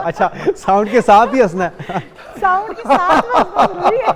अच्छा, साउंड के साथ ही हंसना है। साउंड के साथ में हंसना जरूरी है।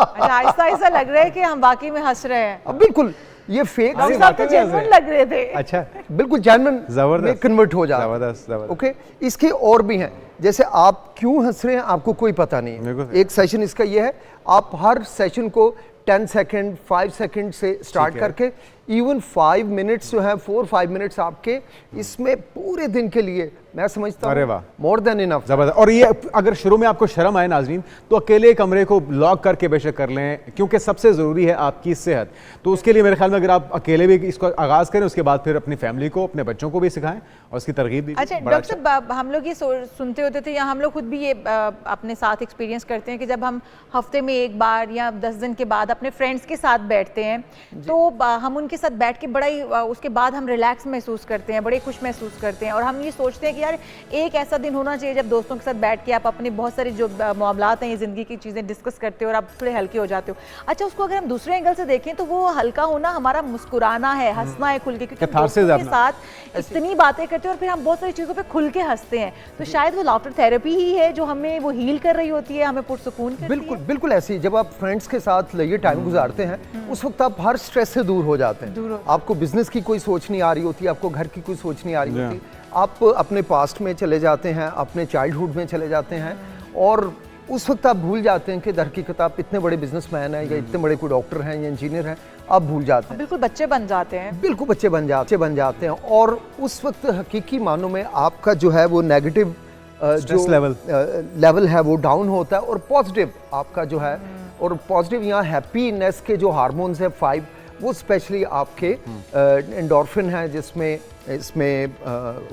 अच्छा, आहिस्ता आहिस्ता लग रहा है कि हम वाकई में हंस रहे हैं। बिल्कुल, ये फेक डॉक्टर साहब तो जेन्युइन लग रहे थे। अच्छा, बिल्कुल जेन्युइन में कन्वर्ट हो जाता है। जबरदस्त। ओके, इसके और भी हैं, जैसे आप क्यों हंस रहे हैं आपको कोई पता नहीं है। एक सेशन इसका ये है, आप हर सेशन को 10 सेकंड 5 सेकंड से स्टार्ट करके इवन 5 मिनट्स जो है 4-5 मिनट्स आपके इसमें पूरे दिन के लिए मैं समझता हूँ मोर देन इनफ। जबरदस्त। और ये अगर शुरू में आपको शर्म आए नाजरीन, तो अकेले कमरे को लॉक करके बेशक कर लें, क्योंकि सबसे ज़रूरी है आपकी सेहत। तो उसके लिए मेरे ख्याल में अगर आप अकेले भी इसको आगाज़ करें, उसके बाद फिर अपनी फैमिली को, अपने बच्चों को भी सिखाएं और उसकी तरगीब दीजिए। अच्छा डॉक्टर साहब, हम लोग ये सुनते होते थे या हम लोग खुद भी ये अपने साथ एक्सपीरियंस करते हैं कि जब हम हफ्ते में एक बार या 10 दिन के बाद अपने फ्रेंड्स के साथ बैठते हैं, तो हम उनके साथ बैठ के बड़ा ही उसके बाद हम रिलैक्स महसूस करते हैं, बड़े खुश महसूस करते हैं, और हम ये सोचते हैं कि यार एक ऐसा दिन होना चाहिए जब दोस्तों के साथ बैठ के आप अपने बहुत सारी जो मामलात हैं, ये ज़िंदगी की चीज़ें डिस्कस करते हो और आप थोड़े हल्के हो जाते हो। अच्छा, उसको अगर हम दूसरे एंगल से देखें तो वो हल्का होना हमारा मुस्कुराना है, हंसना है खुल के, क्योंकि दोस्तों के साथ इतनी बातें करते हैं और फिर हम बहुत सारी चीज़ों पे खुल के हंसते हैं। तो शायद वो लाफ्टर थेरेपी ही है जो हमें वो हील कर रही होती है, हमें पुरसुकून करती है। बिल्कुल बिल्कुल ऐसे ही जब आप फ्रेंड्स के साथ ये टाइम गुजारते हैं, उस वक्त आप हर स्ट्रेस से दूर हो जाते हैं। आपको बिजनेस की कोई सोच नहीं आ रही होती, आपको घर की कोई सोच नहीं आ रही होती, आप अपने पास्ट में चले जाते हैं, अपने चाइल्डहुड में चले जाते हैं, और उस वक्त आप भूल जाते हैं कि दरहकीकत आप इतने बड़े बिजनेसमैन हैं या इतने बड़े कोई डॉक्टर हैं या इंजीनियर हैं, आप भूल जाते हैं। बिल्कुल बच्चे बन जाते हैं। बिल्कुल बच्चे बन जाते हैं, और उस वक्त हकीकी मानों में आपका जो है वो नेगेटिव जो लेवल है वो डाउन होता है, और पॉजिटिव आपका जो है, और पॉजिटिव यहाँ हैप्पीनेस के जो हार्मोन्स हैं 5, वो स्पेशली आपके एंडोर्फिन है, जिसमें इसमें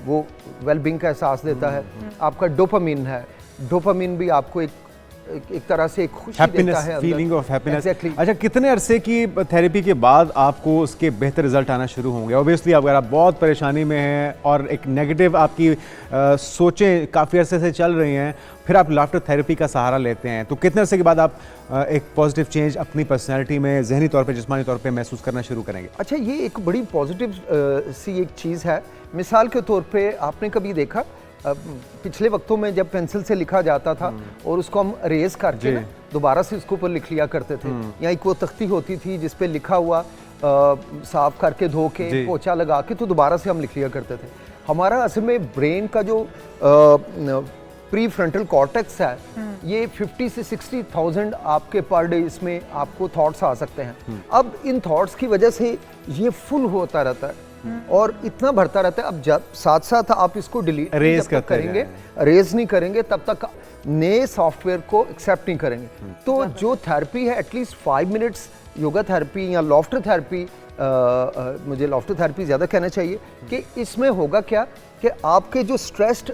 वो वेलबींग का एहसास देता है। आपका डोपामिन है, डोपामिन भी आपको एक तरह से एक खुशी देता है, फीलिंग ऑफ हैप्पीनेस। अच्छा, कितने अरसे की थेरेपी के बाद आपको उसके बेहतर रिजल्ट आना शुरू होंगे? ऑब्वियसली अगर आप बहुत परेशानी में हैं और एक नेगेटिव आपकी सोचें काफ़ी अरसे से चल रही हैं, फिर आप लाफ्टर थेरेपी का सहारा लेते हैं, तो कितने अरसे के बाद आप एक पॉजिटिव चेंज अपनी पर्सनैलिटी में जहनी तौर पर, जिस्मानी तौर पर महसूस करना शुरू करेंगे? अच्छा, ये एक बड़ी पॉजिटिव सी एक चीज़ है। मिसाल के तौर पर आपने कभी देखा पिछले वक्तों में जब पेंसिल से लिखा जाता था और उसको हम रेज करके दोबारा से उसके ऊपर लिख लिया करते थे, या एक वो तख्ती होती थी जिस पे लिखा हुआ साफ करके धो के पोछा लगा के तो दोबारा से हम लिख लिया करते थे। हमारा असल में ब्रेन का जो प्री फ्रंटल कॉर्टेक्स है, ये 50 से 60,000 आपके पर डे इसमें आपको थॉट्स आ सकते हैं। अब इन थॉट्स की वजह से ये फुल होता रहता है और इतना बढ़ता रहता है। अब जब साथ साथ आप इसको डिलीट करेंगे, रेज नहीं करेंगे, तब तक नए सॉफ्टवेयर को एक्सेप्ट नहीं करेंगे। तो जो थेरेपी है, एटलीस्ट 5 मिनट्स योगा थेरेपी या लॉफ्टर थेरेपी, मुझे लॉफ्टर थेरेपी ज़्यादा कहना चाहिए, कि इसमें होगा क्या कि आपके जो स्ट्रेस्ड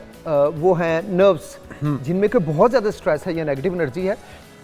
वो हैं नर्व्स, जिनमें के बहुत ज़्यादा स्ट्रेस है या नेगेटिव एनर्जी है,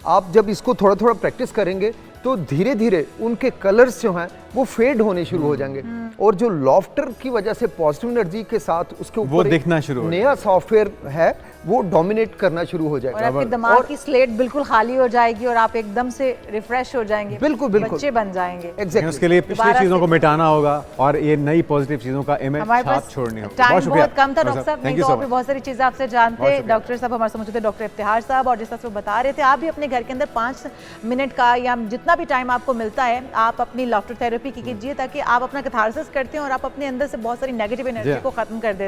आप जब इसको थोड़ा थोड़ा प्रैक्टिस करेंगे तो धीरे धीरे उनके कलर्स जो हैं वो फेड होने शुरू हो जाएंगे, और जो लॉफ्टर की वजह से पॉजिटिव एनर्जी के साथ उसके ऊपर दिखना शुरू नया सॉफ्टवेयर है वो डोमिनेट करना शुरू हो जाएगा, और आपके दिमाग की स्लेट बिल्कुल खाली हो जाएगी और आप एकदम से रिफ्रेश हो जाएंगे, बिल्कुल बिल्कुल बच्चे बन जाएंगे। एग्जैक्टली। उसके लिए पिछली चीजों को मिटाना होगा और ये नई पॉजिटिव चीजों का इमेज छाप छोड़नी होगी। टाइम बहुत कम था डॉक्टर साहब, नहीं तो और भी बहुत सारी चीजें आपसे जानते। डॉक्टर साहब हमारे साथ मौजूद थे, डॉक्टर इफ्तिहार साहब, और जिस तरह से बता रहे थे, आप भी अपने घर के अंदर 5 मिनट का या जितना भी टाइम आपको मिलता है, आप अपनी लॉफ्टर थेरेपी कीजिए, ताकि आप अपना कैथारसिस करते हैं और आप अपने अंदर से बहुत सारी नेगेटिव एनर्जी को खत्म कर देते हैं।